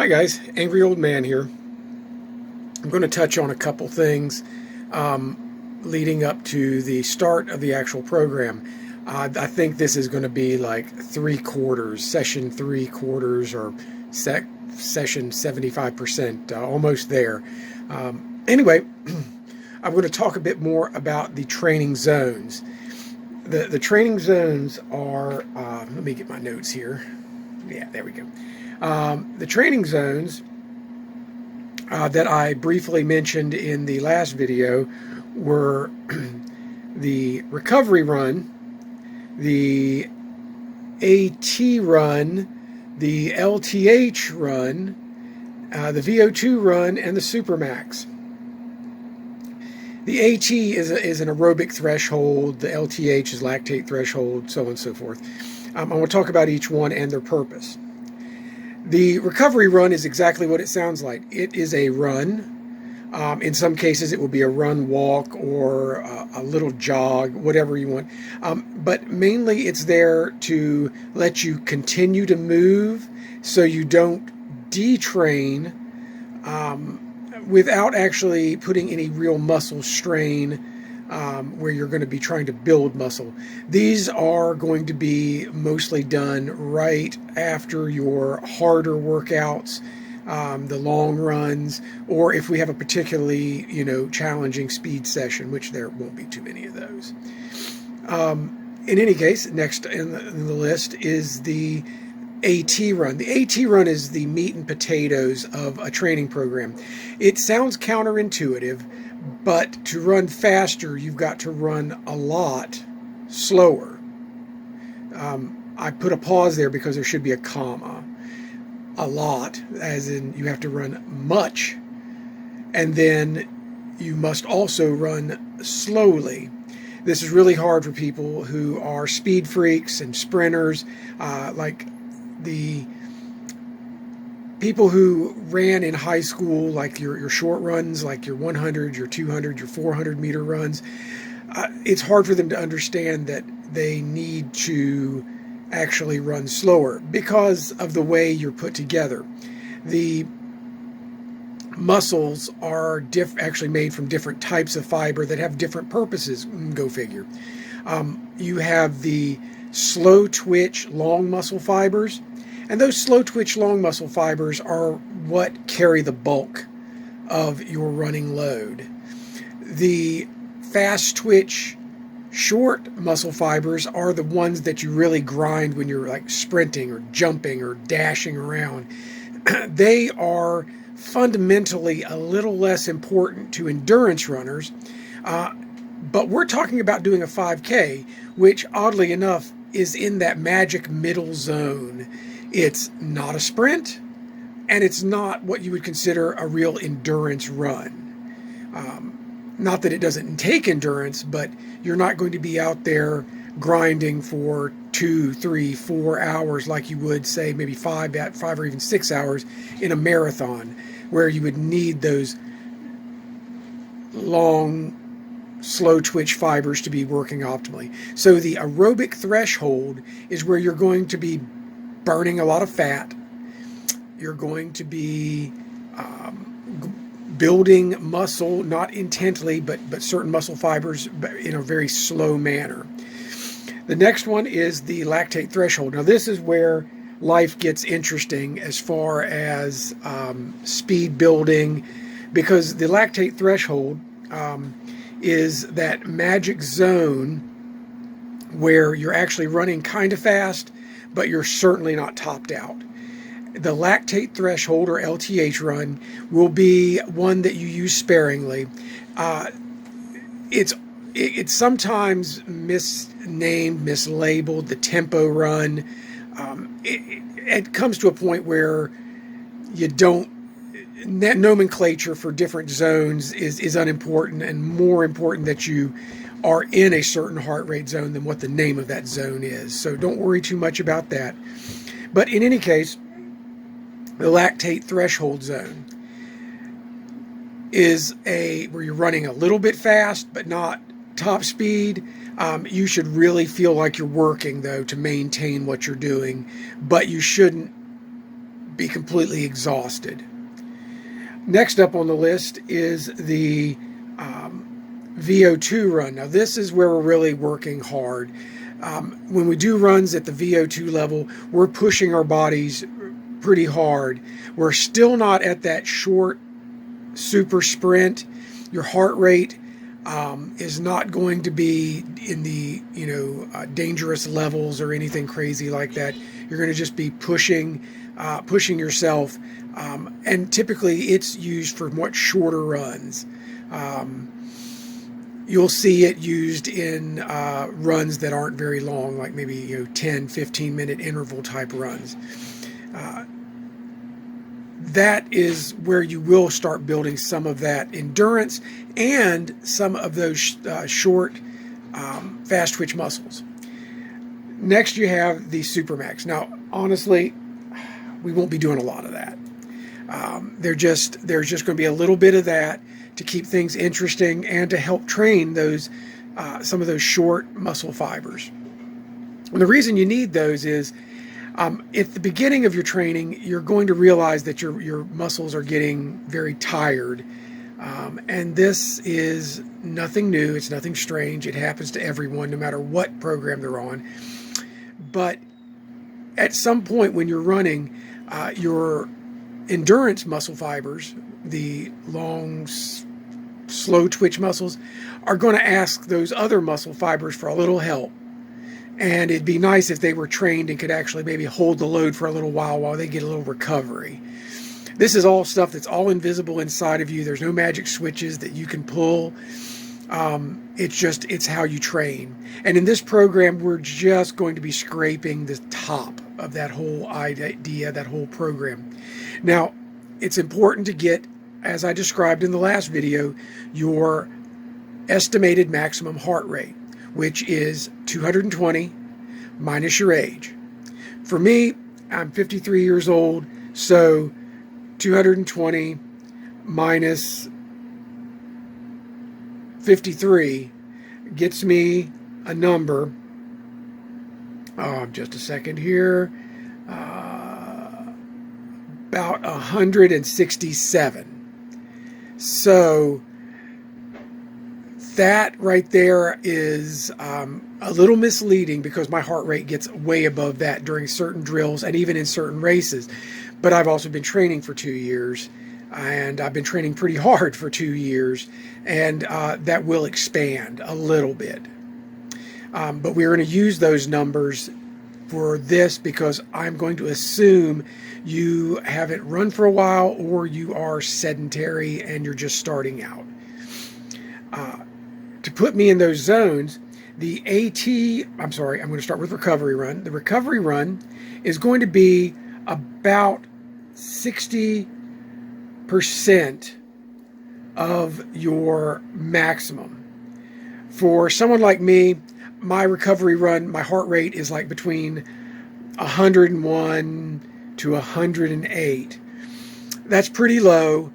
guys, Angry Old Man here. I'm going to touch on a couple things leading up to the start of the actual program. I think this is going to be like session 3/4, or session 75%, almost there. Anyway, I'm going to talk a bit more about the training zones. The training zones are, let me get my notes here. Yeah, there we go. The training zones that I briefly mentioned in the last video were the recovery run, the AT run, the LTH run, the VO2 run, and the Supermax. The AT is an aerobic threshold, the LTH is lactate threshold, so on and so forth. I want to talk about each one and their purpose. The recovery run is exactly what it sounds like. It is a run. In some cases, it will be a run, walk, or a little jog, whatever you want. But mainly, it's there to let you continue to move so you don't detrain without actually putting any real muscle strain where you're going to be trying to build muscle. These are going to be mostly done right after your harder workouts, the long runs, or if we have a particularly, challenging speed session, which there won't be too many of those. In any case, next in the list is the AT run. The AT run is the meat and potatoes of a training program. It sounds counterintuitive, but to run faster, you've got to run a lot slower. I put a pause there because there should be a comma. A lot, as in you have to run much, and then you must also run slowly. This is really hard for people who are speed freaks and sprinters, like the people who ran in high school, like your short runs, like your 100, your 200, your 400 meter runs. It's hard for them to understand that they need to actually run slower because of the way you're put together. The muscles are actually made from different types of fiber that have different purposes. Go figure. You have the slow twitch long muscle fibers, and those slow twitch long muscle fibers are what carry the bulk of your running load. The fast twitch short muscle fibers are the ones that you really grind when you're like sprinting or jumping or dashing around. They are fundamentally a little less important to endurance runners, but we're talking about doing a 5K, which oddly enough is in that magic middle zone. It's not a sprint, and it's not what you would consider a real endurance run. Not that it doesn't take endurance, but you're not going to be out there grinding for 2, 3, 4 hours like you would, say, maybe 5 or even 6 hours in a marathon, where you would need those long, slow twitch fibers to be working optimally. So the aerobic threshold is where you're going to be burning a lot of fat. You're going to be building muscle, not intently, but certain muscle fibers in a very slow manner. The next one is the lactate threshold. Now this is where life gets interesting as far as speed building, because the lactate threshold is that magic zone where you're actually running kind of fast, but you're certainly not topped out. The lactate threshold, or LTH run, will be one that you use sparingly. It's sometimes misnamed, mislabeled, the tempo run. It comes to a point where nomenclature for different zones is unimportant, and more important that you are in a certain heart rate zone than what the name of that zone is. So don't worry too much about that. But in any case, the lactate threshold zone is where you're running a little bit fast, but not top speed. You should really feel like you're working, though, to maintain what you're doing, but you shouldn't be completely exhausted. Next up on the list is the VO2 run. Now this is where we're really working hard. When we do runs at the VO2 level, we're pushing our bodies pretty hard. We're still not at that short super sprint. Your heart rate is not going to be in the dangerous levels or anything crazy like that. You're going to just be pushing yourself, and typically it's used for much shorter runs. You'll see it used in runs that aren't very long, like maybe 10-15 minute interval type runs. That is where you will start building some of that endurance and some of those short, fast twitch muscles. Next, you have the Supermax. Now, honestly, we won't be doing a lot of that. There's just going to be a little bit of that to keep things interesting and to help train those some of those short muscle fibers. And the reason you need those is at the beginning of your training, you're going to realize that your muscles are getting very tired. And this is nothing new. It's nothing strange. It happens to everyone, no matter what program they're on. But at some point when you're running, your endurance muscle fibers, the long, slow twitch muscles, are going to ask those other muscle fibers for a little help. And it'd be nice if they were trained and could actually maybe hold the load for a little while they get a little recovery. This is all stuff that's all invisible inside of you. There's no magic switches that you can pull. It's how you train. And in this program, we're just going to be scraping the top of that whole idea, that whole program. Now, it's important to get, as I described in the last video, your estimated maximum heart rate, which is 220 minus your age. For me, I'm 53 years old, so 220 minus 53 gets me a number. Just a second here. About 167. So that right there is a little misleading because my heart rate gets way above that during certain drills and even in certain races. But I've also been training for 2 years, and I've been training pretty hard for 2 years, and that will expand a little bit. But we're going to use those numbers for this because I'm going to assume you haven't run for a while or you are sedentary and you're just starting out. To put me in those zones, I'm going to start with recovery run. The recovery run is going to be about 60% of your maximum. For someone like me, my recovery run, my heart rate is like between 101 to 108. That's pretty low.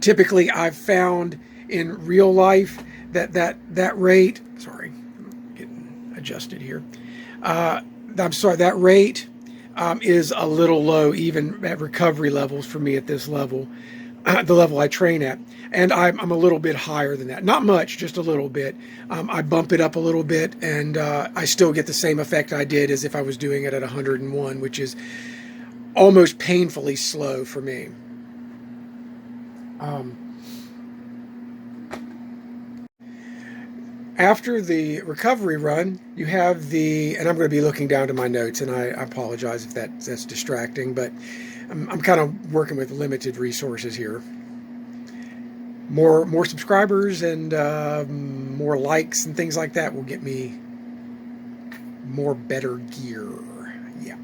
Typically, I've found in real life that rate, sorry, I'm getting adjusted here. That rate is a little low, even at recovery levels for me at this level, the level I train at. And I'm a little bit higher than that. Not much, just a little bit. I bump it up a little bit, and I still get the same effect I did as if I was doing it at 101, which is almost painfully slow for me. After the recovery run, you have and I'm going to be looking down to my notes, and I apologize if that's distracting, but I'm kind of working with limited resources here. More subscribers and more likes and things like that will get me more better gear. Yeah.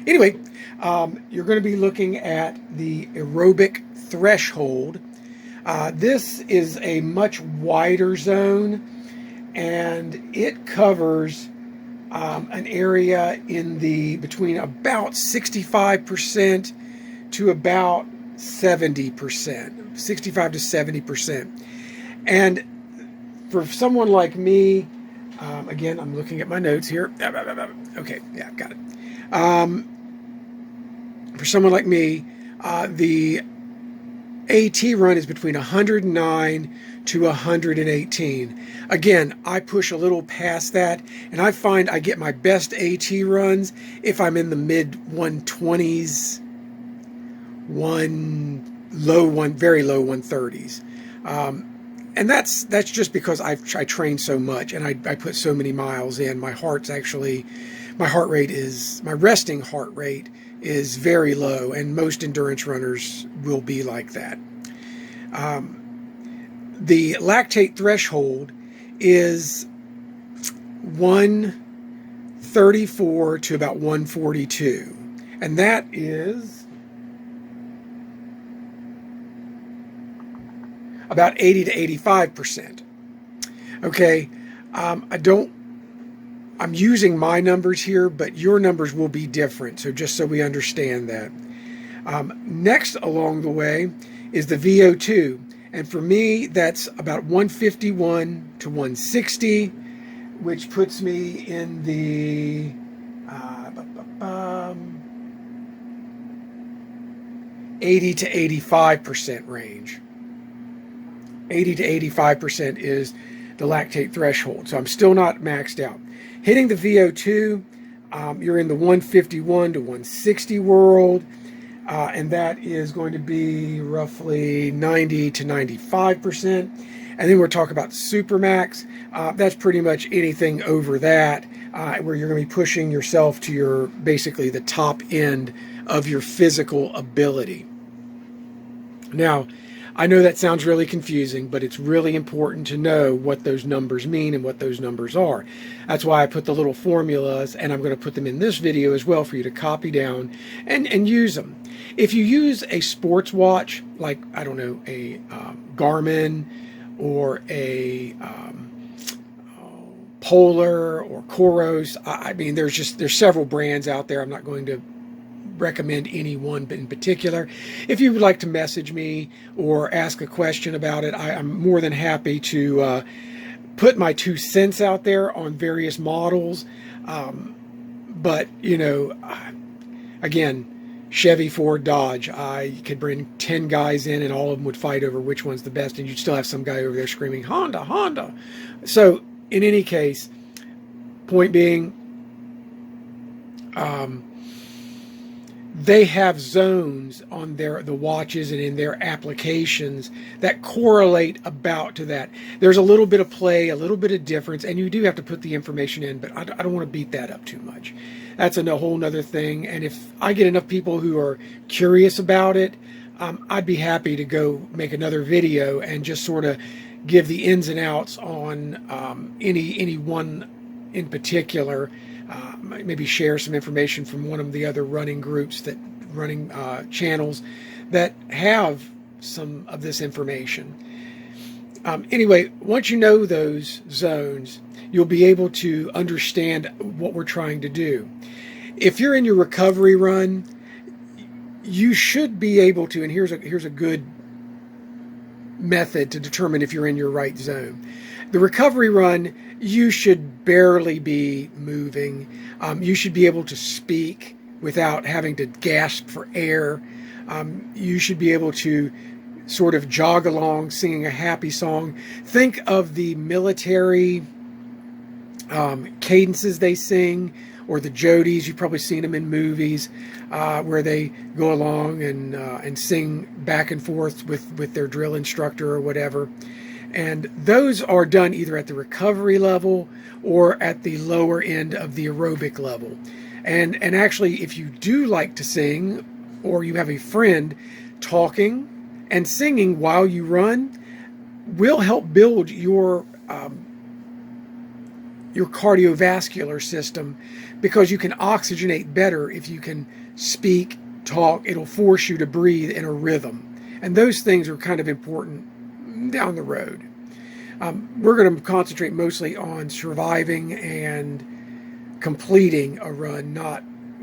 Anyway, you're going to be looking at the aerobic threshold. This is a much wider zone, and it covers an area in between about 65% to about 70%, 65 to 70%. And for someone like me, again, I'm looking at my notes here. Okay, yeah, got it. for someone like me, the AT run is between 109 to 118. Again, I push a little past that, and I find I get my best AT runs if I'm in the mid 120s, very low 130s. And that's just because I train so much and I put so many miles in. My resting heart rate is very low, and most endurance runners will be like that. The lactate threshold is 134 to about 142, and that is about 80 to 85%. Okay, I'm using my numbers here, but your numbers will be different, so just so we understand that. Next along the way is the VO2, and for me that's about 151 to 160, which puts me in the 80 to 85% range. 80 to 85% is the lactate threshold, so I'm still not maxed out. Hitting the VO2, you're in the 151 to 160 world, and that is going to be roughly 90 to 95%. And then we're talking about Supermax. That's pretty much anything over that, where you're going to be pushing yourself to basically the top end of your physical ability. Now, I know that sounds really confusing, but it's really important to know what those numbers mean and what those numbers are. That's why I put the little formulas, and I'm going to put them in this video as well for you to copy down and use them. If you use a sports watch, like, I don't know, a Garmin or a Polar or Coros, I mean, there's several brands out there. I'm not going to recommend any one in particular. If you would like to message me or ask a question about it, I'm more than happy to put my 2 cents out there on various models. But, you know, again, Chevy, Ford, Dodge, I could bring 10 guys in and all of them would fight over which one's the best, and you'd still have some guy over there screaming, Honda, Honda. So, in any case, point being, they have zones on the watches and in their applications that correlate about to that. There's a little bit of play, a little bit of difference, and you do have to put the information in, but I don't want to beat that up too much. That's a whole nother thing, and if I get enough people who are curious about it, I'd be happy to go make another video and just sort of give the ins and outs on any one in particular. Maybe share some information from one of the other running groups, channels that have some of this information. Anyway, once you know those zones, you'll be able to understand what we're trying to do. If you're in your recovery run, you should be able to, and here's a good method to determine if you're in your right zone. The recovery run, you should barely be moving. You should be able to speak without having to gasp for air. You should be able to sort of jog along singing a happy song. Think of the military cadences they sing, or the jodies. You've probably seen them in movies where they go along and sing back and forth with their drill instructor or whatever. And those are done either at the recovery level or at the lower end of the aerobic level. And actually, if you do like to sing, or you have a friend, talking and singing while you run will help build your cardiovascular system, because you can oxygenate better if you can speak, talk. It'll force you to breathe in a rhythm. And those things are kind of important down the road. We're going to concentrate mostly on surviving and completing a run, not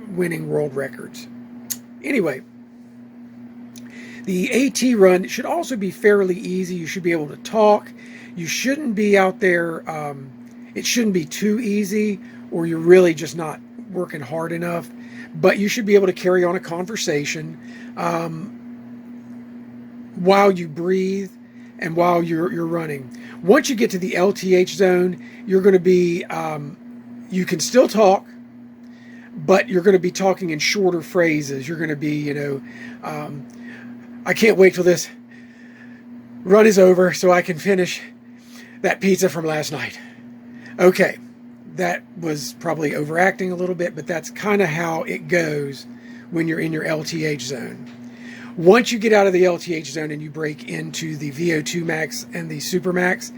winning world records. Anyway, the AT run should also be fairly easy. You should be able to talk. You shouldn't be out there, it shouldn't be too easy, or you're really just not working hard enough. but you should be able to carry on a conversation while you breathe and while you're running. Once you get to the LTH zone, you're going to be, you can still talk, but you're going to be talking in shorter phrases. You're going to be, I can't wait till this run is over so I can finish that pizza from last night. Okay, that was probably overacting a little bit, but that's kind of how it goes when you're in your LTH zone. Once you get out of the LTH zone and you break into the VO2 max and the super max,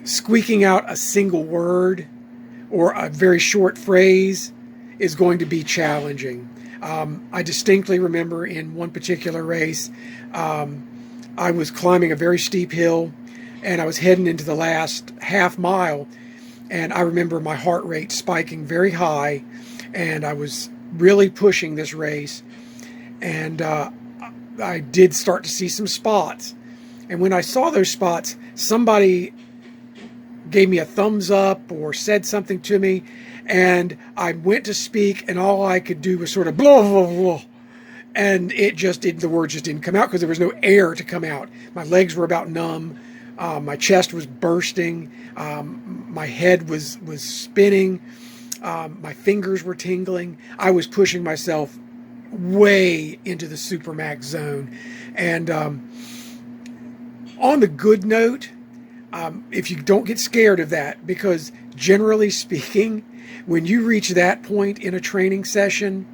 squeaking out a single word or a very short phrase is going to be challenging. I distinctly remember in one particular race, I was climbing a very steep hill and I was heading into the last half mile, and I remember my heart rate spiking very high, and I was really pushing this race, and I did start to see some spots. And when I saw those spots, somebody gave me a thumbs up or said something to me, and I went to speak, and all I could do was sort of blah, blah, blah. And it just didn't, the words just didn't come out because there was no air to come out. My legs were about numb. My chest was bursting. My head was spinning. My fingers were tingling. I was pushing myself way into the supermax zone. And on the good note, if you don't get scared of that, because generally speaking, when you reach that point in a training session,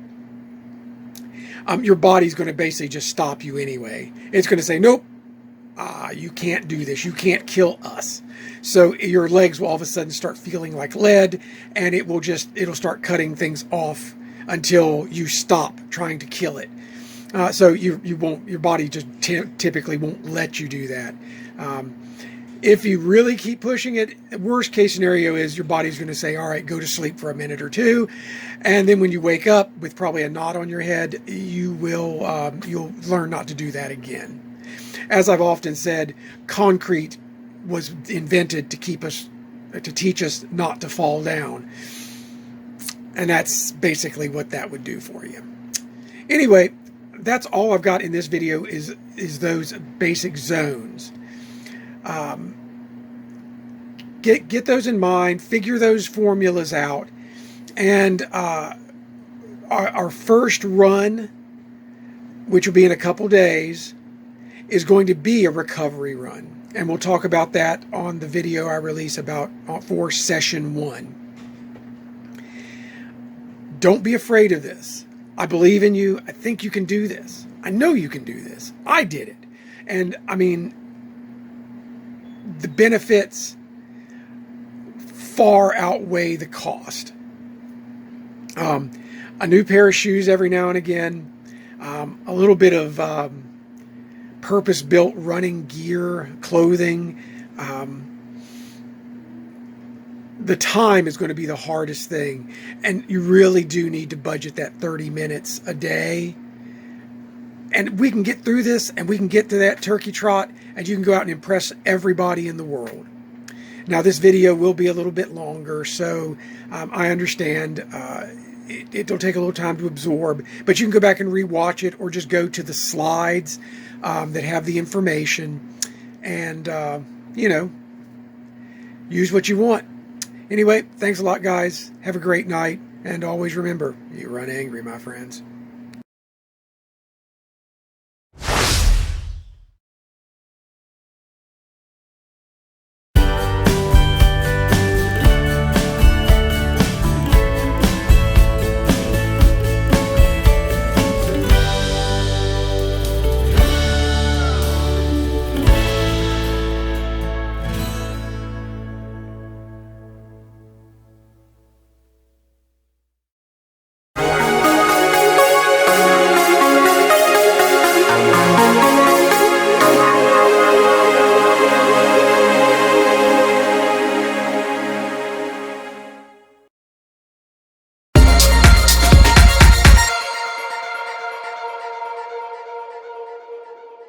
your body's going to basically just stop you anyway. It's going to say, nope, you can't do this. You can't kill us. So your legs will all of a sudden start feeling like lead, and it'll start cutting things off until you stop trying to kill it. So your body just typically won't let you do that. If you really keep pushing it, worst case scenario is your body's going to say, all right, go to sleep for a minute or two. And then when you wake up with probably a knot on your head, you'll learn not to do that again. As I've often said, concrete was invented to teach us not to fall down. And that's basically what that would do for you. Anyway, that's all I've got in this video is those basic zones. Get those in mind, figure those formulas out, and our first run, which will be in a couple days, is going to be a recovery run. And we'll talk about that on the video I release for session 1. Don't be afraid of this. I believe in you. I think you can do this. I know you can do this. I did it. And I mean, the benefits far outweigh the cost. A new pair of shoes every now and again, a little bit of purpose-built running gear, clothing. The time is going to be the hardest thing, and you really do need to budget that 30 minutes a day. And we can get through this, and we can get to that turkey trot, and you can go out and impress everybody in the world. Now, this video will be a little bit longer, so I understand it'll take a little time to absorb, but you can go back and rewatch it, or just go to the slides that have the information, and, use what you want. Anyway, thanks a lot, guys. Have a great night, and always remember, you run angry, my friends.